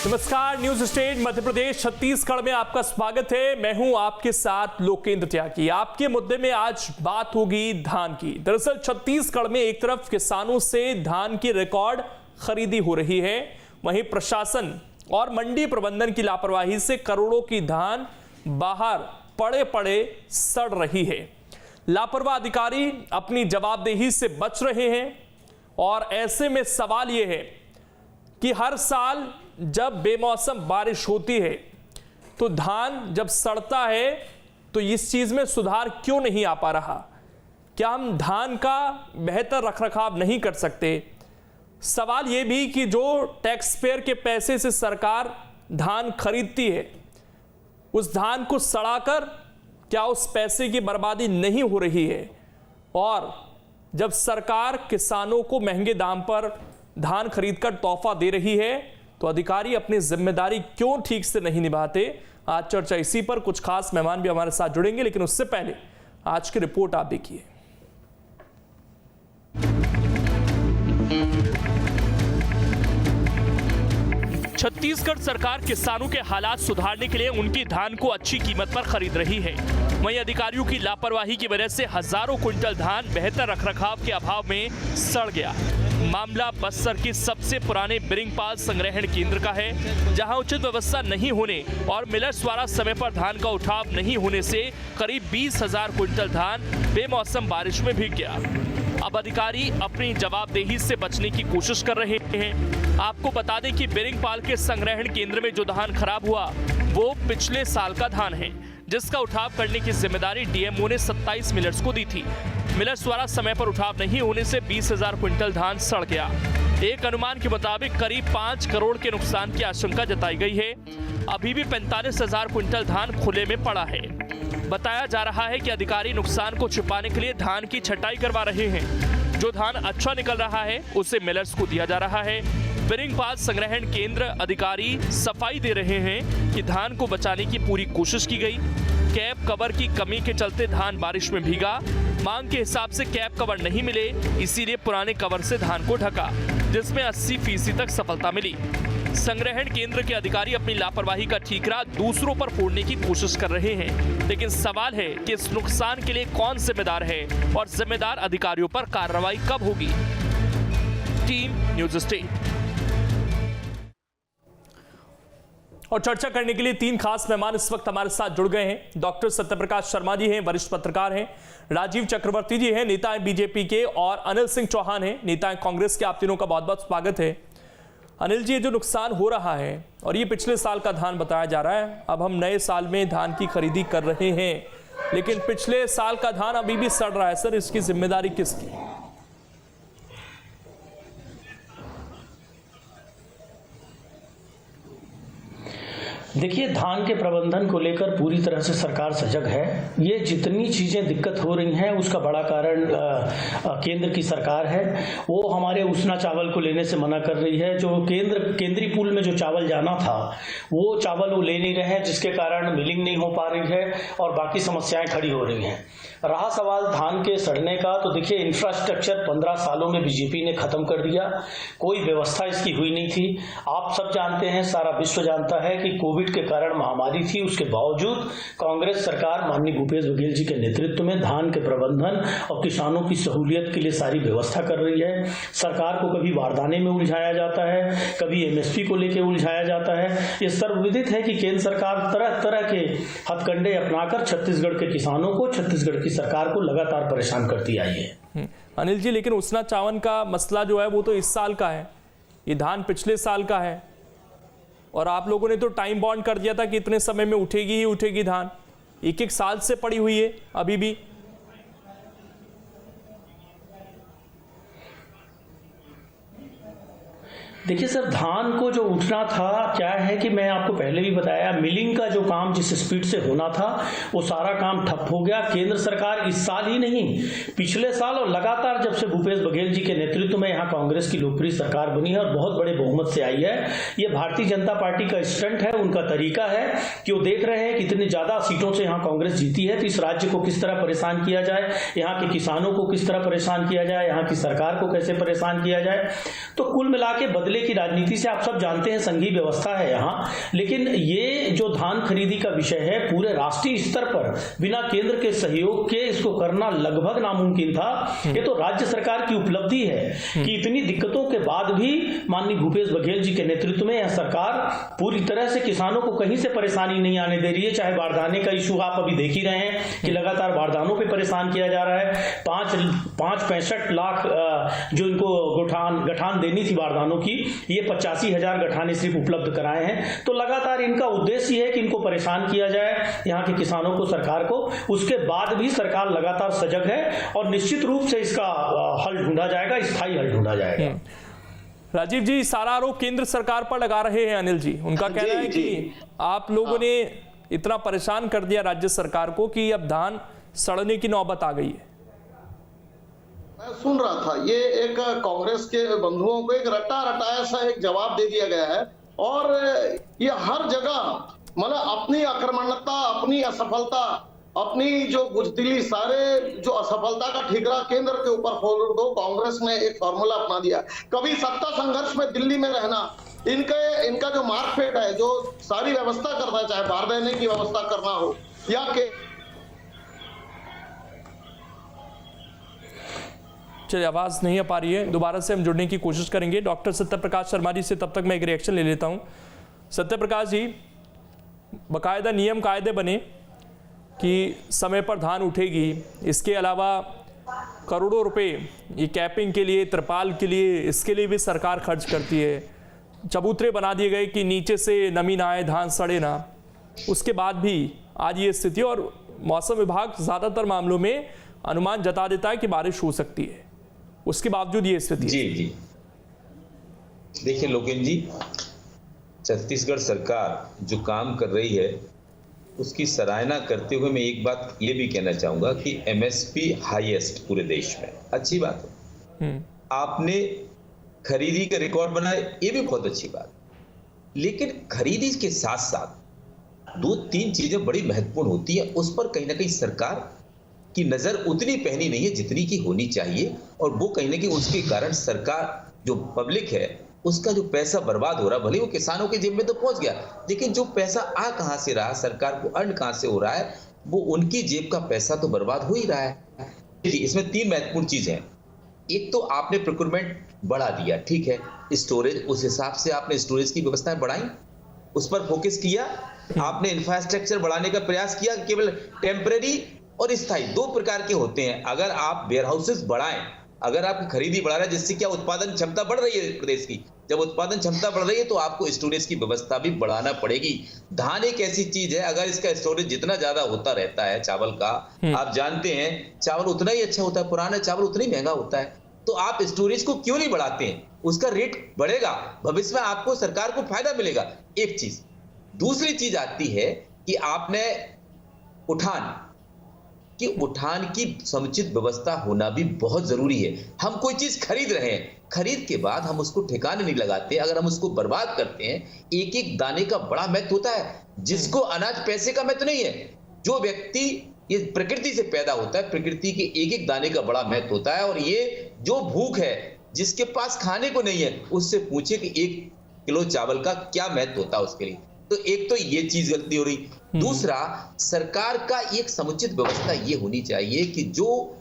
नमस्कार, news state Madhya Pradesh Chhattisgarh में आपका स्वागत है। मैं हूं आपके साथ लोकेंद्र त्यागी। आपके मुद्दे में आज बात होगी धान की। दरअसल छत्तीसगढ़ में एक तरफ किसानों से धान की रिकॉर्ड खरीदी हो रही है, वहीं प्रशासन और मंडी प्रबंधन की लापरवाही से करोड़ों की धान बाहर पड़े पड़े सड़ रही है। लापरवाह अधिकारी अपनी जवाबदेही से बच रहे हैं और ऐसे में सवाल यह है कि हर साल जब बेमौसम बारिश होती है तो धान जब सड़ता है तो इस चीज में सुधार क्यों नहीं आ पा रहा? क्या हम धान का बेहतर रखरखाव नहीं कर सकते? सवाल यह भी कि जो टैक्स पेयर के पैसे से सरकार धान खरीदती है, उस धान को सड़ाकर क्या उस पैसे की बर्बादी नहीं हो रही है? और जब सरकार किसानों को महंगे दाम पर धान खरीदकर तोहफा दे रही है तो अधिकारी अपनी जिम्मेदारी क्यों ठीक से नहीं निभाते? आज चर्चा इसी पर। कुछ खास मेहमान भी हमारे साथ जुड़ेंगे, लेकिन उससे पहले आज की रिपोर्ट आप देखिए। छत्तीसगढ़ सरकार किसानों के हालात सुधारने के लिए उनकी धान को अच्छी कीमत पर खरीद रही है। वहीं अधिकारियों की लापरवाही की वजह से हजारों क्विंटल धान बेहतर रखरखाव के अभाव में सड़ गया। मामला बस्तर के सबसे पुराने बिरिंगपाल संग्रहण केंद्र का है, जहां उचित व्यवस्था नहीं होने और मिलर्स द्वारा समय पर धान का उठाव नहीं होने से करीब 20,000 क्विंटल धान बेमौसम बारिश में भीग गया। अब अधिकारी अपनी जवाबदेही से बचने की कोशिश कर रहे हैं। आपको बता दें कि बिरिंगपाल के संग्रहण केंद्र में जो धान खराब हुआ वो पिछले साल का धान है, जिसका उठाव करने की जिम्मेदारी डीएमओ ने 27 मिलर्स को दी थी। मिलर्स द्वारा समय पर उठाव नहीं होने से 20,000 क्विंटल धान सड़ गया। एक अनुमान के मुताबिक करीब 5 करोड़ के नुकसान की आशंका जताई गई है। अभी भी 45,000 क्विंटल धान खुले में पड़ा है। बताया जा रहा है कि अधिकारी नुकसान को छिपाने के लिए धान की छटाई करवा रहे हैं। जो धान अच्छा निकल रहा है उसे मिलर्स को दिया जा रहा है। बिरिंगपाल संग्रहण केंद्र अधिकारी सफाई दे रहे हैं कि धान को बचाने की पूरी कोशिश की गई। कैप कवर की कमी के चलते धान बारिश में भीगा। मांग के हिसाब से कैप कवर नहीं मिले, इसीलिए पुराने कवर से धान को ढका, जिसमें 80% तक सफलता मिली। संग्रहण केंद्र के अधिकारी अपनी लापरवाही का ठीकरा दूसरों पर फोड़ने की कोशिश कर रहे हैं, लेकिन सवाल है कि इस नुकसान के लिए कौन जिम्मेदार है और जिम्मेदार अधिकारियों पर कार्रवाई कब होगी? Team news state. और चर्चा करने के लिए 3 खास मेहमान इस वक्त हमारे साथ जुड़ गए हैं। डॉक्टर सत्यप्रकाश शर्मा जी हैं, वरिष्ठ पत्रकार हैं। राजीव चक्रवर्ती जी हैं, नेता हैं बीजेपी के। और अनिल सिंह चौहान हैं, नेता हैं कांग्रेस के। आप तीनों का बहुत बहुत स्वागत है। अनिल जी, ये जो नुकसान हो रहा है और ये पिछले साल का धान बताया जा रहा है, अब हम नए साल में धान की खरीदी कर रहे हैं, लेकिन पिछले साल का धान अभी भी सड़ रहा है। सर, इसकी जिम्मेदारी किसकी? देखिए, धान के प्रबंधन को लेकर पूरी तरह से सरकार सजग है। ये जितनी चीजें दिक्कत हो रही हैं उसका बड़ा कारण केंद्र की सरकार है। वो हमारे उसना चावल को लेने से मना कर रही है। जो केंद्रीय पूल में जो चावल जाना था वो चावल वो ले नहीं रहे हैं, जिसके कारण मिलिंग नहीं हो पा रही है और बाकी समस्याएं खड़ी हो रही हैं। रहा सवाल धान के सड़ने का, तो देखिए, इंफ्रास्ट्रक्चर 15 सालों में बीजेपी ने खत्म कर दिया। कोई व्यवस्था इसकी हुई नहीं थी। आप सब जानते हैं, सारा विश्व जानता है कि कोविड के कारण महामारी थी, उसके बावजूद कांग्रेस सरकार माननीय भूपेश बघेल जी के नेतृत्व में धान के प्रबंधन और किसानों की सहूलियत के लिए सारी व्यवस्था कर रही है। सरकार को कभी वारदाने में उलझाया जाता है, कभी एमएसपी को लेकर उलझाया जाता है। ये सर्वविदित है कि केंद्र सरकार तरह तरह के हथकंडे अपनाकर छत्तीसगढ़ के किसानों को, छत्तीसगढ़ की सरकार को लगातार परेशान करती आई है। अनिल जी, लेकिन उसना चावल का मसला जो है वो तो इस साल का है, ये धान पिछले साल का है, और आप लोगों ने तो टाइम बॉन्ड कर दिया था कि इतने समय में उठेगी ही उठेगी धान। एक साल से पड़ी हुई है अभी भी। देखिए सर, धान को जो उठना था, क्या है कि मैं आपको पहले भी बताया, मिलिंग का जो काम जिस स्पीड से होना था वो सारा काम ठप हो गया। केंद्र सरकार इस साल ही नहीं, पिछले साल और लगातार जब से भूपेश बघेल जी के नेतृत्व में यहाँ कांग्रेस की लोकप्रिय सरकार बनी है और बहुत बड़े बहुमत से आई है, ये भारतीय जनता पार्टी का स्टंट है, उनका तरीका है कि वो देख रहे हैं कि इतनी ज्यादा सीटों से यहाँ कांग्रेस जीती है तो इस राज्य को किस तरह परेशान किया जाए, यहाँ के किसानों को किस तरह परेशान किया जाए, यहाँ की सरकार को कैसे परेशान किया जाए। तो कुल मिला के बदले की राजनीति से आप सब जानते हैं संघीय व्यवस्था है यहाँ, लेकिन ये जो धान खरीदी का विषय है पूरे राष्ट्रीय स्तर पर बिना केंद्र के सहयोग के इसको करना लगभग नामुमकिन था। ये तो राज्य सरकार की उपलब्धि है कि इतनी दिक्कतों के बाद भी माननीय भूपेश बघेल जी के नेतृत्व में यह सरकार पूरी तरह से किसानों को कहीं से परेशानी नहीं आने दे रही है। चाहे बारदाने का इशू आप अभी देख ही रहे हैं कि लगातार बारदानों पे परेशान किया जा रहा है। 65 लाख जो इनको गठान देनी थी बारदानों की, ये 85,000 गठाने सिर्फ उपलब्ध कराए हैं। तो लगातार इनका उद्देश्य ये है कि इनको परेशान किया जाए, यहाँ के किसानों को, सरकार को। उसके बाद भी सरकार लगातार सजग है और निश्चित रूप से इसका हल ढूंढा जाएगा, स्थायी हल ढूंढा जाएगा। राजीव जी, सारा आरोप केंद्र सरकार पर लगा रहे हैं अनिल जी। उनका कहना है कि आप लोगों ने इतना परेशान कर दिया राज्य सरकार को कि अब धान सड़ने की नौबत आ गई है। मैं सुन रहा था, ये एक कांग्रेस के बंधुओं को एक रटाया सा एक जवाब दे दिया गया है और ये हर जगह मतलब अपनी आक्रामकता, अपनी असफलता, अपनी जो बुजदिली, सारे जो असफलता का ठिकरा केंद्र के ऊपर फोड़ दो। कांग्रेस ने एक फॉर्मूला अपना दिया, कभी सत्ता संघर्ष में दिल्ली में रहना, इनका जो मार्कफेट है, जो सारी व्यवस्था करता है, चाहे बारदाने की व्यवस्था करना हो या के चलिए, आवाज नहीं आ पा रही है, दोबारा से हम जुड़ने की कोशिश करेंगे डॉक्टर सत्यप्रकाश शर्मा जी से। तब तक मैं एक रिएक्शन ले लेता हूं। सत्यप्रकाश जी, बाकायदा नियम कायदे बने कि समय पर धान उठेगी, इसके अलावा करोड़ों रुपए ये कैपिंग के लिए, त्रिपाल के लिए, इसके लिए भी सरकार खर्च करती है। चबूतरे बना दिए गए कि नीचे से नमी ना आए, धान सड़े ना। उसके बाद भी आज ये स्थिति, और मौसम विभाग ज़्यादातर मामलों में अनुमान जता देता है कि बारिश हो सकती है, उसके बावजूद ये स्थिति। जी देखिए लोकेन जी, छत्तीसगढ़ सरकार जो काम कर रही है उसकी सराहना करते हुए मैं एक बात ये भी कहना चाहूंगा कि एमएसपी हाईएस्ट पूरे देश में, अच्छी बात है। आपने खरीदी का रिकॉर्ड बनाया, ये भी बहुत अच्छी बात, लेकिन खरीदी के साथ साथ 2-3 चीजें बड़ी महत्वपूर्ण होती है, उस पर कहीं ना कहीं सरकार की नजर उतनी पहनी नहीं है जितनी की होनी चाहिए। और वो कहीं ना कहीं उसके कारण सरकार, जो पब्लिक है, उसका जो पैसा बर्बाद हो रहा, भले वो किसानों के जेब में तो पहुंच गया, लेकिन जो पैसा आ कहां से रहा, सरकार को अर्न कहां से हो रहा है, वो उनकी जेब का पैसा तो बर्बाद हो ही रहा है। इसमें 3 महत्वपूर्ण चीजें हैं। एक तो आपने प्रोक्योरमेंट बढ़ा दिया, ठीक है, स्टोरेज, उस हिसाब से आपने स्टोरेज की व्यवस्थाएं बढ़ाई, उस पर फोकस किया। आपने इंफ्रास्ट्रक्चर बढ़ाने का प्रयास किया। केवल टेम्परेरी और स्थायी 2 प्रकार के होते हैं। अगर आप वेयर हाउसेस बढ़ाएं, अगर आपकी खरीदी बढ़ा रहा है, जिससे क्या उत्पादन क्षमता बढ़ रही है प्रदेश की, जब उत्पादन क्षमता बढ़ रही है तो आपको स्टोरेज की व्यवस्था भी बढ़ाना पड़ेगी। धान एक ऐसी चीज है, अगर इसका स्टोरेज जितना ज्यादा होता रहता है चावल का, आप जानते हैं चावल उतना ही अच्छा होता है, पुराना चावल उतना ही महंगा होता है, तो आप स्टोरेज को क्यों नहीं बढ़ाते हैं? उसका रेट बढ़ेगा, भविष्य में आपको, सरकार को फायदा मिलेगा। एक चीज। दूसरी चीज आती है कि आपने उठान की समुचित व्यवस्था होना भी बहुत जरूरी है। हम कोई चीज खरीद रहे हैं, खरीद के बाद हम उसको ठिकाने नहीं लगाते, अगर हम उसको बर्बाद करते हैं, एक एक दाने का बड़ा महत्व होता है। जिसको अनाज पैसे का महत्व नहीं है, जो व्यक्ति ये प्रकृति से पैदा होता है, प्रकृति के एक एक दाने का बड़ा महत्व होता है। और ये जो भूख है, जिसके पास खाने को नहीं है, उससे पूछे कि 1 किलो चावल का क्या महत्व होता है उसके लिए। तो एक तो ये चीज गलती हो रही। दूसरा, सरकार का एक समुचित व्यवस्था ये होनी चाहिए कि जो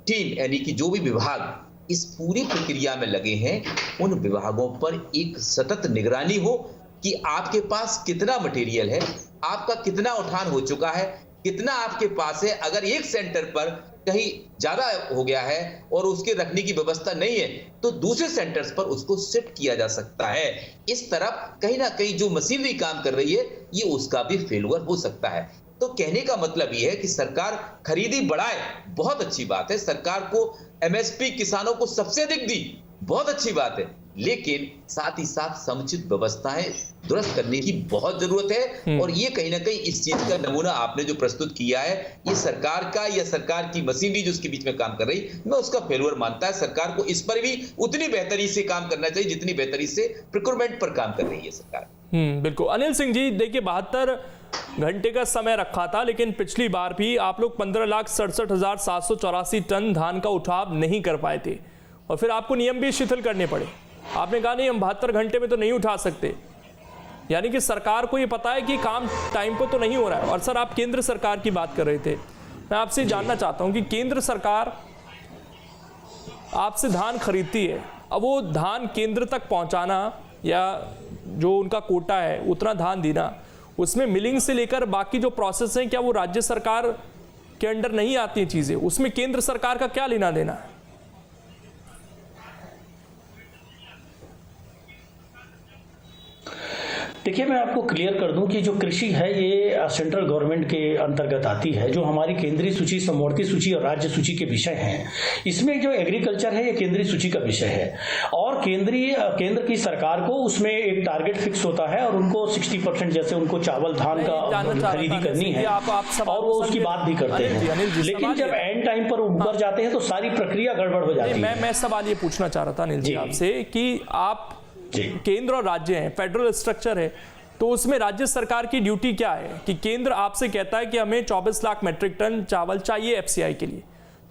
टीम, यानी कि जो भी विभाग इस पूरी प्रक्रिया में लगे हैं, उन विभागों पर एक सतत निगरानी हो कि आपके पास कितना मटेरियल है, आपका कितना उठान हो चुका है, कितना आपके पास है। अगर एक सेंटर पर कहीं ज्यादा हो गया है और उसके रखने की व्यवस्था नहीं है, तो दूसरे सेंटर्स पर उसको शिफ्ट किया जा सकता है। इस तरफ कहीं ना कहीं जो मशीनरी काम कर रही है, ये उसका भी फेलुअर हो सकता है। तो कहने का मतलब ये है कि सरकार खरीदी बढ़ाए, बहुत अच्छी बात है। सरकार को एमएसपी किसानों को सबसे अधिक दी, बहुत अच्छी बात है, लेकिन साथ ही साथ समुचित व्यवस्थाएं दुरुस्त करने की बहुत जरूरत है। और ये कहीं ना कहीं इस चीज का नमूना आपने जो प्रस्तुत किया है, ये सरकार का या सरकार की मशीनरी जो उसके बीच में काम कर रही, मैं उसका फेलुअर मानता है। सरकार को इस पर भी उतनी बेहतरी से काम करना चाहिए जितनी बेहतरी से प्रोक्योरमेंट पर काम कर रही है सरकार। बिल्कुल। अनिल सिंह जी, देखिए 72 घंटे का समय रखा था, लेकिन पिछली बार भी आप लोग 15,67,784 टन धान का उठाव नहीं कर पाए थे और फिर आपको नियम भी शिथिल करने पड़े। आपने कहा नहीं हम 72 घंटे में तो नहीं उठा सकते, यानी कि सरकार को ये पता है कि काम टाइम पर तो नहीं हो रहा है। और सर आप केंद्र सरकार की बात कर रहे थे, मैं आपसे जानना चाहता हूं कि केंद्र सरकार आपसे धान खरीदती है, अब वो धान केंद्र तक पहुंचाना या जो उनका कोटा है उतना धान देना, उसमें मिलिंग से लेकर बाकी जो प्रोसेस है क्या वो राज्य सरकार के अंडर नहीं आती हैं चीजें, उसमें केंद्र सरकार का क्या लेना देना है? देखिए मैं आपको क्लियर कर दूं कि जो कृषि है ये सेंट्रल गवर्नमेंट के अंतर्गत आती है। जो हमारी केंद्रीय सूची, समवर्ती सूची और राज्य सूची के विषय हैं, इसमें जो एग्रीकल्चर है ये केंद्रीय सूची का विषय है और केंद्र की सरकार को उसमें एक टारगेट फिक्स होता है और उनको 60% जैसे उनको चावल धान का खरीदी करनी है और वो उसकी बात भी करते हैं, लेकिन जब एंड टाइम पर ऊपर जाते हैं तो सारी प्रक्रिया गड़बड़ हो जाती है। मैं सवाल ये पूछना चाह रहा था अनिल जी आपसे कि आप केंद्र और राज्य हैं, फेडरल स्ट्रक्चर है, तो उसमें राज्य सरकार की ड्यूटी क्या है कि केंद्र आपसे कहता है कि हमें 24 लाख मेट्रिक टन चावल चाहिए एफसीआई के लिए,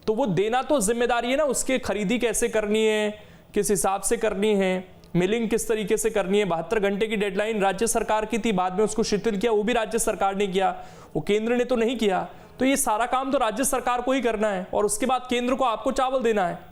तो वो देना तो जिम्मेदारी है ना, उसके खरीदी कैसे करनी है, किस हिसाब से करनी है, मिलिंग किस तरीके से करनी है। 72 घंटे की डेडलाइन राज्य सरकार की थी, बाद में उसको शिथिल किया, वो भी राज्य सरकार ने किया, वो केंद्र ने तो नहीं किया। तो ये सारा काम तो राज्य सरकार को ही करना है और उसके बाद केंद्र को आपको चावल देना है।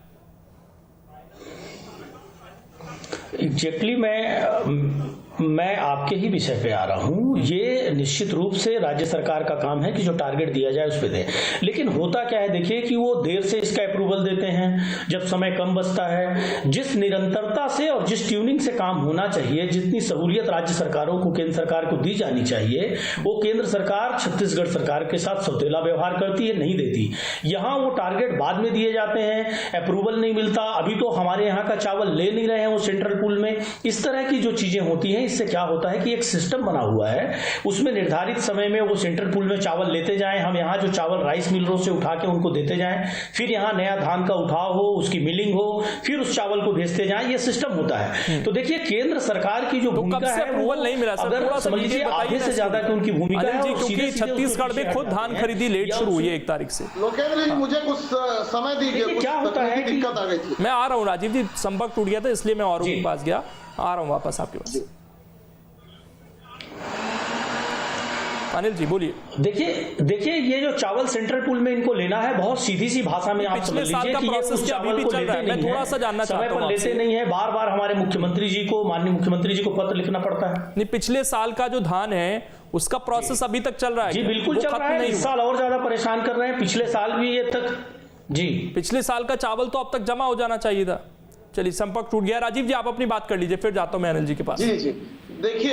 एग्जैक्टली मैं आपके ही विषय पे आ रहा हूं। ये निश्चित रूप से राज्य सरकार का काम है कि जो टारगेट दिया जाए उस पे दे, लेकिन होता क्या है देखिए कि वो देर से इसका अप्रूवल देते हैं जब समय कम बचता है। जिस निरंतरता से और जिस ट्यूनिंग से काम होना चाहिए, जितनी सहूलियत राज्य सरकारों को केंद्र सरकार को दी जानी चाहिए, वो केंद्र सरकार छत्तीसगढ़ सरकार के साथ सौतेला व्यवहार करती है, नहीं देती। यहाँ वो टारगेट बाद में दिए जाते हैं, अप्रूवल नहीं मिलता, अभी तो हमारे यहाँ का चावल ले नहीं रहे हैं वो सेंट्रल पूल में। इस तरह की जो चीजें होती हैं, इससे क्या होता है कि एक सिस्टम बना हुआ है, उसमें निर्धारित समय में वो सेंट्रल पूल में चावल लेते जाएं, हम यहाँ जो चावल राइस मिलरों से उठा के उनको देते जाएं, फिर यहाँ नया धान का उठाव हो, उसकी मिलिंग हो, फिर उस चावल को भेजते जाएं, ये सिस्टम होता है। तो देखिए केंद्र सरकार की जो भूमिका है वो नहीं मिला सर, अगर समझ लीजिए आधे से ज्यादा की उनकी भूमिका है, क्योंकि छत्तीसगढ़ में खुद धान खरीदी लेट शुरू हुई है 1 तारीख से। लोकेंद्र जी मुझे कुछ समय दीजिए, क्या होता है, दिक्कत आ गई थी। मैं आ रहा हूँ राजीव जी, संपर्क टूट गया था इसलिए मैं और के पास गया, आ रहा हूँ वापस आपके पास। अनिल जी बोलिए। देखिए ये जो चावल सेंट्रल पूल में इनको लेना है, बहुत सीधी सी भाषा में आप समझ लीजिए कि ये उस चावल को लेते नहीं है, समय पर लेते नहीं है, बार बार हमारे मुख्यमंत्री जी को, माननीय मुख्यमंत्री जी को पत्र लिखना पड़ता है। नहीं, पिछले साल का जो धान है उसका प्रोसेस अभी तक चल रहा है? जी बिल्कुल चल रहा है, इस साल और ज्यादा परेशान कर रहे हैं, पिछले साल भी ये तक जी पिछले साल का चावल तो अब तक जमा हो जाना चाहिए था। चलिए संपर्क टूट गया, राजीव जी आप अपनी बात कर लीजिए, फिर जाता हूं मैं अनिल जी के पास। जी देखिए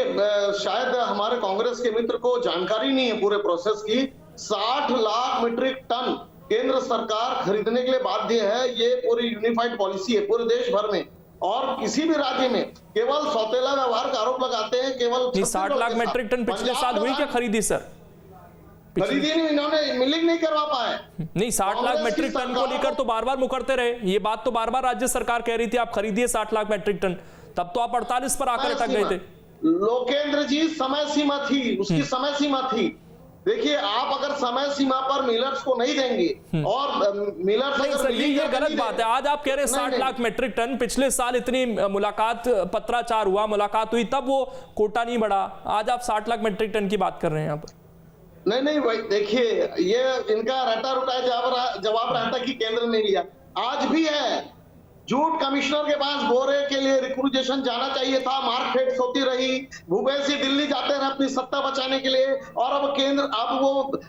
शायद हमारे कांग्रेस के मित्र को जानकारी नहीं है पूरे प्रोसेस की। 60 लाख मीट्रिक टन केंद्र सरकार खरीदने के लिए बाध्य है, ये पूरी यूनिफाइड पॉलिसी है पूरे देश भर में, और किसी भी राज्य में केवल सौतेला व्यवहार का आरोप लगाते हैं। केवल 60 लाख मीट्रिक टन पिछले साल हुई क्या खरीदी सर? खरीदी नहीं, इन्होंने मिलिंग नहीं करवा पाए। नहीं, 60 लाख मीट्रिक टन को लेकर तो बार बार मुकरते रहे, ये बात तो बार बार राज्य सरकार कह रही थी आप खरीदिए 60 लाख मीट्रिक टन, तब तो आप 48 पर आकर अटक गए थे। लोकेंद्र जी समय सीमा थी, उसकी समय सीमा थी। देखिए आप अगर समय सीमा पर मिलर्स को नहीं देंगे और मिलर्स अगर ये गलत बात है। आज आप कह रहे हैं 60 लाख मीट्रिक टन, पिछले साल इतनी मुलाकात पत्राचार हुआ, मुलाकात हुई, तब वो कोटा नहीं बढ़ा, आज आप 60 लाख मीट्रिक टन की बात कर रहे हैं यहाँ पर। नहीं भाई देखिए, ये इनका रटा रुटा जवाब रहता कि केंद्र ने लिया, आज भी है। झूठ कमिश्नर के पास बोरे के लिए रिक्रूजेशन जाना चाहिए था, मार्कफेट होती रही, भूपेश जी दिल्ली जाते रहे अपनी सत्ता बचाने के लिए, और अब केंद्र अब वो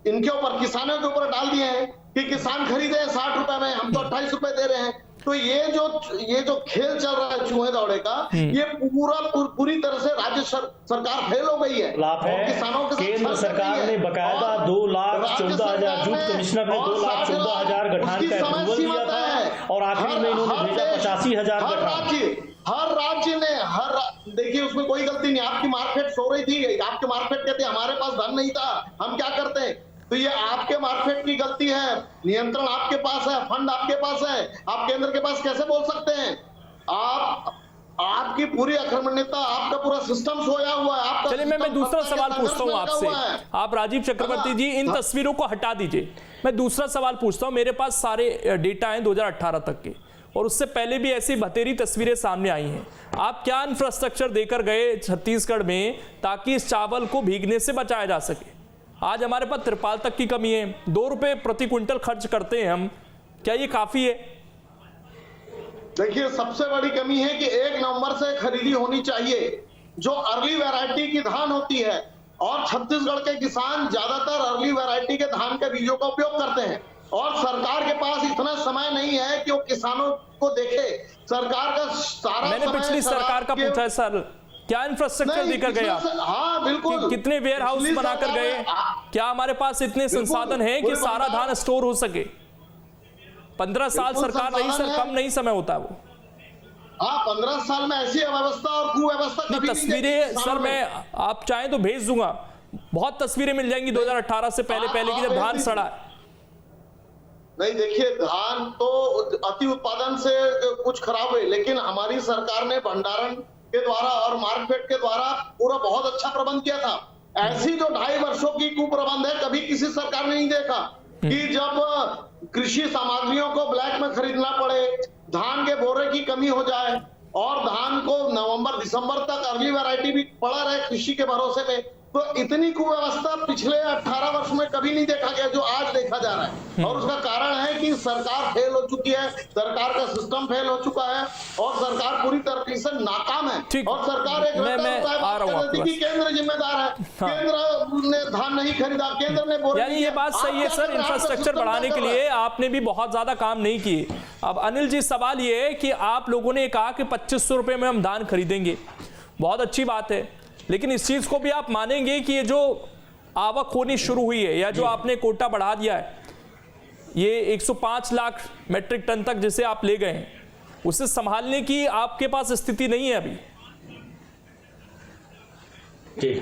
इनके ऊपर, किसानों के ऊपर डाल दिए हैं कि किसान खरीदे 60 रुपए में, हम तो 28 रुपए दे रहे हैं। तो ये जो खेल चल रहा है चूहे दौड़े का, ये पूरी तरह से राज्य सरकार फेल हो गई है। और किसानों के केंद्र सरकार ने बकायदा 2,14,000 जूट कमिश्नर ने 2,14,000 गठान का अप्रूवल दिया था और आखिर में इन्होंने भेजा 85,000 गठान। हर राज्य ने देखिए उसमें कोई गलती नहीं, आपकी मार्केट सो रही थी, आपके मार्केट कहते हमारे पास धन नहीं था, हम क्या करते हैं, तो ये आपके मार्केट की गलती है, नियंत्रण आपके पास है, फंड आपके पास है, आप केंद्र के पास कैसे बोल सकते हैं? आपकी पूरी अक्रमण्यता, आपका पूरा सिस्टम सोया हुआ है। आपका चलिए मैं दूसरा सवाल पूछता हूं आपसे, आप राजीव चक्रवर्ती जी इन तस्वीरों को हटा दीजिए, मैं दूसरा सवाल पूछता हूं। मेरे पास सारे डेटा हैं 2018 तक के, और उससे पहले भी ऐसी बतेरी तस्वीरें सामने आई हैं। आप क्या इंफ्रास्ट्रक्चर देकर गए छत्तीसगढ़ में ताकि इस चावल को भीगने से बचाया जा सके? आज हमारे पास त्रिपाल तक की कमी है, 2 रुपए प्रति क्विंटल खर्च करते हैं हम, क्या ये काफी है? देखिए, सबसे बड़ी कमी है कि 1 नवंबर से खरीदी होनी चाहिए जो अर्ली वैरायटी की धान होती है, और छत्तीसगढ़ के किसान ज्यादातर अर्ली वैरायटी के धान के बीजों का उपयोग करते हैं, और सरकार के पास इतना समय नहीं है कि वो किसानों को देखे। सरकार का सारा मैंने पिछली सरकार का पूछा है सर, क्या इंफ्रास्ट्रक्चर देकर गए आप? हाँ बिल्कुल। कितने वेयर हाउस बनाकर गए? क्या हमारे पास इतने संसाधन हैं कि सारा धान स्टोर हो सके? 15 साल सरकार रही सर, कम नहीं समय होता वो। हाँ, 15 साल में ऐसी अव्यवस्था और कुव्यवस्था कभी तस्वीरें सर मैं आप चाहें तो भेज दूंगा, बहुत तस्वीरें मिल जाएंगी 2018 से पहले की जब धान सड़ा है। नहीं, देखिए, धान तो अति उत्पादन से कुछ खराब हुए, लेकिन हमारी सरकार ने भंडारण के द्वारा और मार्केट के द्वारा पूरा बहुत अच्छा प्रबंध किया था। ऐसी जो 2.5 वर्षों की कुप्रबंध है कभी किसी सरकार ने नहीं देखा कि जब कृषि सामग्रियों को ब्लैक में खरीदना पड़े, धान के बोरे की कमी हो जाए और धान को नवंबर दिसंबर तक अर्ली वैरायटी भी पड़ा रहे कृषि के भरोसे में, तो इतनी कुव्यवस्था पिछले 18 वर्ष में कभी नहीं देखा गया जो आज देखा जा रहा है। और उसका कारण है कि सरकार फेल हो चुकी है, सरकार का सिस्टम फेल हो चुका है और सरकार पूरी तरीके से नाकाम है। और सरकार एक कि केंद्र जिम्मेदार है, केंद्र ने धान नहीं खरीदा, केंद्र ने बोरे, यानी ये बात सही है सर, इंफ्रास्ट्रक्चर बढ़ाने के लिए आपने भी बहुत ज्यादा काम नहीं किए। अब अनिल जी, सवाल ये है कि आप लोगों ने कहा कि 2500 रुपए में हम धान खरीदेंगे, बहुत अच्छी बात है, लेकिन इस चीज को भी आप मानेंगे कि ये जो आवक होनी शुरू हुई है या जो आपने कोटा बढ़ा दिया है, ये 105 लाख मेट्रिक टन तक जिसे आप ले गए हैं, उसे संभालने की आपके पास स्थिति नहीं है अभी? जी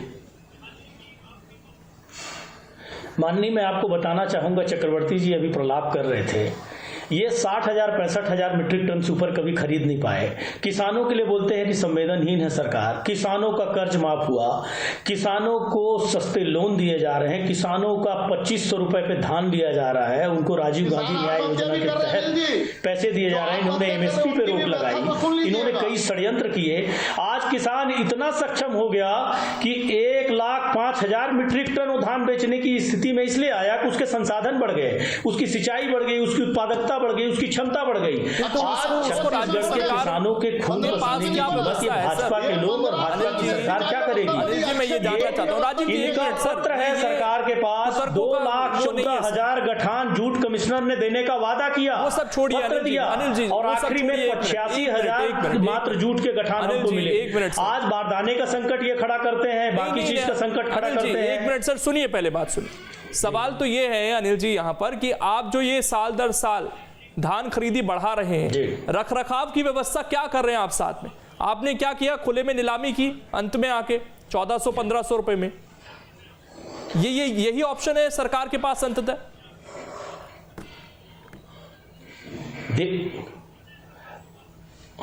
माननीय, मैं आपको बताना चाहूंगा, चक्रवर्ती जी अभी प्रलाप कर रहे थे, ये 60,000 65,000 मीट्रिक टन से ऊपर कभी खरीद नहीं पाए। किसानों के लिए बोलते हैं कि संवेदनहीन है सरकार, किसानों का कर्ज माफ हुआ, किसानों को सस्ते लोन दिए जा रहे हैं, किसानों का 2500 रुपए पे धान दिया जा रहा है, उनको राजीव गांधी न्याय योजना के तहत पैसे दिए जा रहे हैं, इन्होंने एमएसपी पे रोक लगाई, इन्होंने कई षड्यंत्र किए। आज किसान इतना सक्षम हो गया कि 1,05,000 मीट्रिक टन वो धान बेचने की स्थिति में इसलिए आया कि उसके संसाधन बढ़ गए, उसकी सिंचाई बढ़ गई, उसकी उत्पादकता बढ़ गई, उसकी क्षमता बढ़ गई। आज छत्तीसगढ़ के किसानों के खून पसीने की कीमत ये भाजपा के लोग और भाजपा की सरकार क्या करेगी? मैं ये जानना चाहता हूं राजीव जी, इनका पत्र है सरकार के पास, 2,14,000 गठान जूट कमिश्नर ने देने का वादा किया, वो सब छोड़िए अनिल जी, और आखिरी में 85,000 मात्र जूट के गठान हमको मिले। आज बारदाने का संकट ये खड़ा करते हैं, बाकी चीज का संकट खड़ा करते हैं। 1 मिनट सर सुनिए, पहले बात सुनिए। सवाल तो ये है अनिल जी यहाँ पर कि आप जो ये साल दर साल धान खरीदी बढ़ा रहे हैं, रखरखाव की व्यवस्था क्या कर रहे हैं आप साथ में? आपने क्या किया? खुले में नीलामी की अंत में आके 1400-1500 रुपए में, यही ऑप्शन है सरकार के पास अंततः?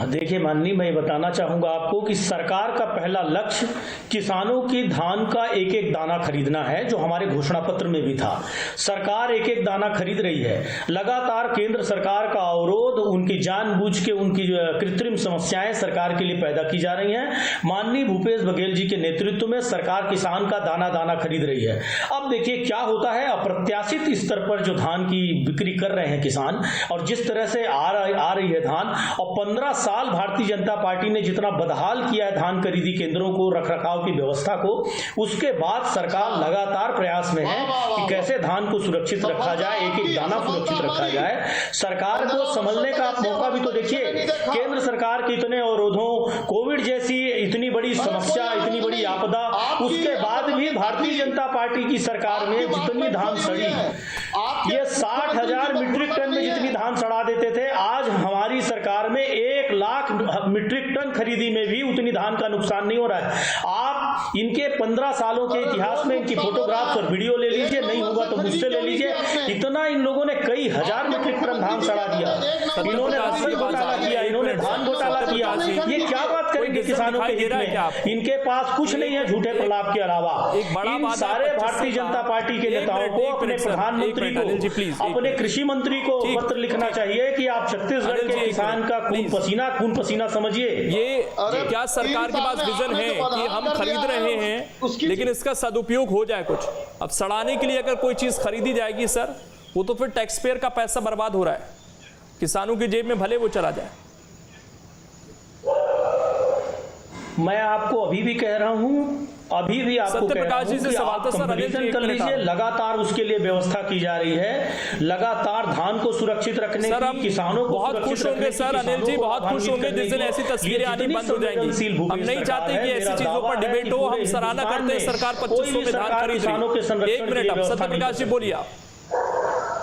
देखिए माननीय, मैं बताना चाहूंगा आपको कि सरकार का पहला लक्ष्य किसानों की धान का एक एक दाना खरीदना है, जो हमारे घोषणा पत्र में भी था। सरकार एक एक दाना खरीद रही है। लगातार केंद्र सरकार का अवरोध, उनकी जानबूझ के उनकी कृत्रिम समस्याएं सरकार के लिए पैदा की जा रही हैं। माननीय भूपेश बघेल जी के नेतृत्व में सरकार किसान का दाना दाना खरीद रही है। अब देखिए क्या होता है, अप्रत्याशित स्तर पर जो धान की बिक्री कर रहे हैं किसान, और जिस तरह से आ रही है धान, और 15 साल भारतीय जनता पार्टी ने जितना बदहाल किया है धान खरीदी केंद्रों को, रखरखाव की व्यवस्था को, उसके बाद सरकार लगातार प्रयास में है कि कैसे धान को सुरक्षित रखा जाए, एक एक दाना सुरक्षित रखा जाए। सरकार को संभलने का मौका भी तो देखिए, केंद्र सरकार के इतने अवरोधों, कोविड जैसी इतनी बड़ी समस्या, इतनी बड़ी आपदा, उसके बाद भी भारतीय जनता पार्टी की सरकार में जितनी धान सड़ी, ये 60,000 मीट्रिक टन में जितनी धान सड़ा देते थे, आज हमारी सरकार में 1 लाख मीट्रिक टन खरीदी में भी उतनी धान का नुकसान नहीं हो रहा है। आप इनके 15 सालों के इतिहास में इनकी फोटोग्राफ्स और वीडियो ले लीजिए, नहीं होगा तो मुझसे ले लीजिए। इतना इन लोगों ने कई हजार मीट्रिक टन धान सड़ा दिया, इन्होंने राशन घोटाला किया, इन्होंने धान घोटाला किया। ये क्या बात बात करेंगे किसानों के हित में? इनके पास कुछ नहीं है झूठे प्रलाप के अलावा। इन सारे भारतीय जनता पार्टी के नेताओं को अपने प्रधानमंत्री को, अपने कृषि मंत्री को पत्र लिखना चाहिए कि आप छत्तीसगढ़ के किसान का खून पसीना समझिए। ये क्या सरकार के पास विजन है कि हम खरीद रहे हैं लेकिन इसका सदुपयोग हो जाए कुछ? अब सड़ाने के लिए अगर कोई चीज खरीदी जाएगी सर, वो तो फिर टैक्स पेयर का पैसा बर्बाद हो रहा है, किसानों की जेब में भले वो चला जाए। मैं आपको अभी भी कह रहा हूं, अभी भी आपको कह रहा हूं कि आप कंपैरिजन कर लीजिए। लगातार उसके लिए व्यवस्था की जा रही है, लगातार धान को सुरक्षित रखने की, किसानों को बहुत खुश होंगे सर अनिल जी, बहुत खुश होंगे जिस दिन ऐसी तस्वीरें आनी बंद हो जाएंगी। हम नहीं चाहते कि ऐसी चीजों पर डिबेट हो। हम सराहना करते हैं सरकार 2500 में धान खरीद रही। एक मिनट, अब सत्यप्रकाश जी बोलिए आप।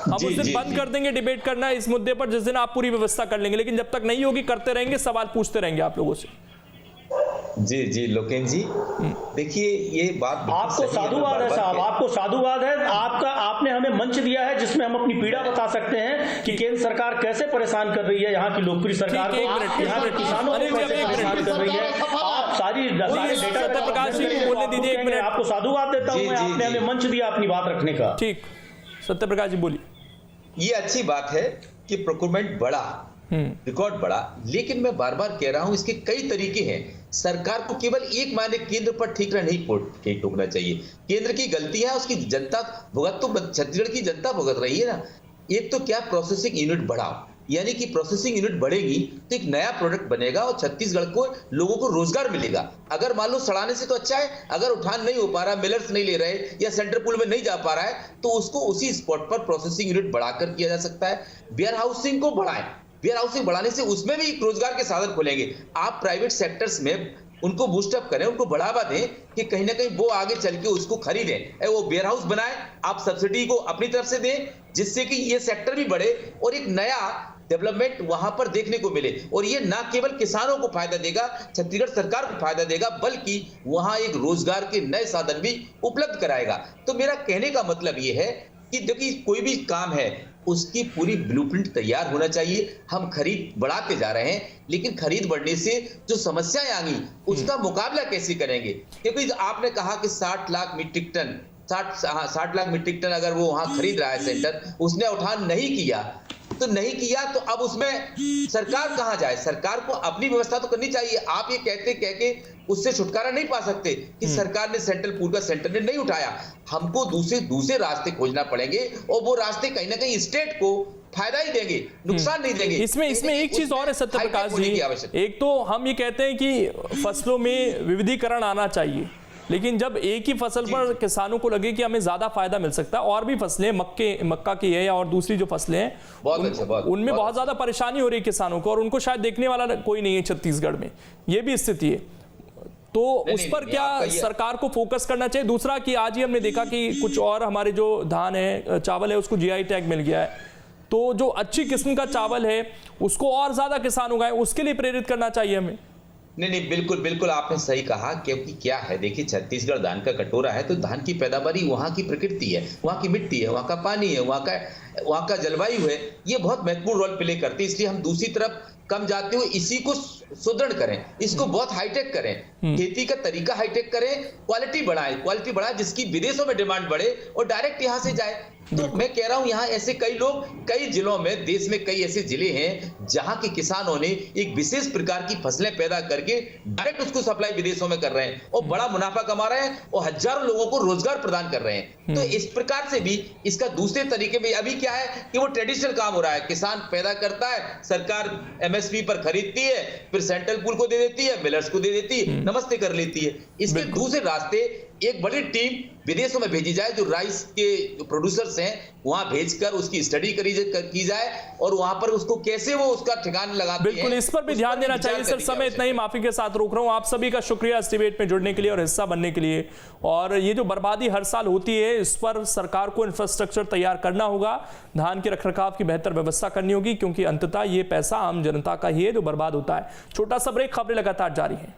हम उस दिन बंद कर देंगे डिबेट करना इस मुद्दे पर जिस दिन आप पूरी व्यवस्था कर लेंगे, लेकिन जब तक नहीं होगी करते रहेंगे, सवाल पूछते रहेंगे आप लोगों से। जी लोकेन जी, देखिए ये बात आपको साधुवाद है साहब, आपको साधुवाद है। आपने हमें मंच दिया है जिसमें हम अपनी पीड़ा बता सकते हैं कि केंद्र सरकार कैसे परेशान कर रही है यहाँ की लोकप्रिय सरकार को, यहाँ के किसानों को कैसे परेशान कर रही है। आप सारे डेटा सत्यप्रकाश जी बोलने दीजिए एक मिनट। आपको साधुवाद देता हूँ, आपने हमें मंच दिया अपनी बात रखने का। ठीक, सत्यप्रकाश जी बोलिए। ये अच्छी बात है कि प्रोक्योरमेंट बढ़ा, रिकॉर्ड बढ़ा, लेकिन मैं बार बार कह रहा हूं इसके कई तरीके हैं। सरकार को केवल एक मायने केंद्र पर ठीक नहीं टोकना चाहिए। केंद्र की गलती है, उसकी जनता भुगत तो छत्तीसगढ़ की जनता भुगत रही है ना। एक तो क्या प्रोसेसिंग यूनिट बढ़ाओ, यानी कि प्रोसेसिंग यूनिट बढ़ेगी तो एक नया प्रोडक्ट बनेगा और छत्तीसगढ़ को लोगों को रोजगार मिलेगा। अगर मान लो सड़ाने से तो अच्छा है, अगर उठान नहीं हो पा रहा, मिलर्स नहीं ले रहे या सेंटर पूल में नहीं जा पा रहा है, तो उसको उसी स्पॉट पर प्रोसेसिंग यूनिट बढ़ाकर किया जा सकता है। वेयर हाउसिंग को बढ़ाएं, वेयर हाउसिंग बढ़ाने से उसमें भी रोजगार के साधन खुलेंगे। आप प्राइवेट सेक्टर्स में उनको बूस्टअप करें, उनको बढ़ावा दें कि कहीं ना कहीं वो आगे चल के उसको खरीदें, वो वेयर हाउस बनाएं, आप सब्सिडी को अपनी तरफ से दें जिससे कि ये सेक्टर भी बढ़े और एक नया डेवलपमेंट वहां पर देखने को मिले। और ये ना केवल किसानों को फायदा देगा, छत्तीसगढ़ सरकार को फायदा देगा, बल्कि वहां एक रोजगार के नए साधन भी उपलब्ध कराएगा। तो मेरा कहने का मतलब ये है कि देखिए कोई भी काम है उसकी पूरी ब्लूप्रिंट तैयार होना चाहिए। हम खरीद बढ़ाते जा रहे हैं, लेकिन खरीद बढ़ने से जो समस्याएं आएंगी उसका मुकाबला कैसे करेंगे? क्योंकि आपने कहा कि 60 lakh metric ton 60 lakh metric ton अगर वो वहां खरीद रहा है सेंटर, उसने उठान नहीं किया तो अब उसमें सरकार कहां जाए? सरकार को अपनी व्यवस्था तो करनी चाहिए। आप ये कह के उससे छुटकारा नहीं पा सकते कि सरकार ने सेंट्रल पूल का सेंटर ने नहीं उठाया। हमको दूसरे रास्ते खोजना पड़ेंगे और वो रास्ते कहीं ना कहीं स्टेट को फायदा ही देंगे, नुकसान नहीं देंगे। इसमें एक चीज और है सत्यप्रकाश जी, एक तो हम ये कहते हैं कि फसलों में विविधीकरण आना चाहिए, लेकिन जब एक ही फसल पर किसानों को लगे कि हमें ज्यादा फायदा मिल सकता है, और भी फसलें मक्का की है या और दूसरी जो फसलें हैं उनमें बहुत ज्यादा परेशानी हो रही है किसानों को, और उनको शायद देखने वाला कोई नहीं है छत्तीसगढ़ में, ये भी स्थिति है। तो उस पर क्या सरकार को फोकस करना चाहिए? दूसरा कि आज ही हमने देखा कि कुछ और हमारे जो धान है, चावल है, उसको जीआई टैग मिल गया है, तो जो अच्छी किस्म का चावल है उसको और ज्यादा किसान उगाएं, उसके लिए प्रेरित करना चाहिए हमें। नहीं बिल्कुल आपने सही कहा। क्योंकि क्या है, देखिए छत्तीसगढ़ धान का कटोरा है, तो धान की पैदावारी वहाँ की प्रकृति है, वहाँ की मिट्टी है, वहाँ का पानी है, वहाँ का जलवायु है, ये बहुत महत्वपूर्ण रोल प्ले करती है। इसलिए हम दूसरी तरफ कम जाते हुए इसी को सुदृढ़ करें, इसको बहुत हाईटेक करें, खेती का तरीका हाईटेक करें, क्वालिटी बढ़ाएं जिसकी विदेशों में डिमांड बढ़े और डायरेक्ट यहाँ से जाए। तो मैं कह रहा हूं यहाँ ऐसे कई जिलों में, देश में कई ऐसे जिले हैं जहां के किसानों ने एक विशेष प्रकार की फसलें पैदा करके डायरेक्ट उसको सप्लाई विदेशों में कर रहे हैं और बड़ा मुनाफा कमा रहे हैं और हजारों लोगों को रोजगार प्रदान कर रहे हैं। तो इस प्रकार से भी इसका दूसरे तरीके में अभी क्या है कि वो ट्रेडिशनल काम हो रहा है, किसान पैदा करता है, सरकार एमएसपी पर खरीदती है, फिर सेंट्रल पूल को दे देती है, मिलर्स को दे देती है, नमस्ते कर लेती है। इसके दूसरे रास्ते एक बड़ी टीम विदेशों में भेजी जाए, जो राइस के जो प्रोड्यूसर्स हैं वहां भेजकर उसकी स्टडी की जाए और वहां पर उसको कैसे वो उसका ठिकाना लगाते हैं। बिल्कुल, इस पर भी ध्यान देना चाहिए। सर समय इतना ही, माफी के साथ रोक रहा हूं। आप सभी का शुक्रिया इस डिबेट में जुड़ने के लिए और हिस्सा बनने के लिए। और ये जो बर्बादी हर साल होती है, इस पर सरकार को इंफ्रास्ट्रक्चर तैयार करना होगा, धान के रखरखाव की बेहतर व्यवस्था करनी होगी, क्योंकि अंततः ये पैसा आम जनता का ही है जो बर्बाद होता है। छोटा सा ब्रेक, खबरें लगातार जारी है।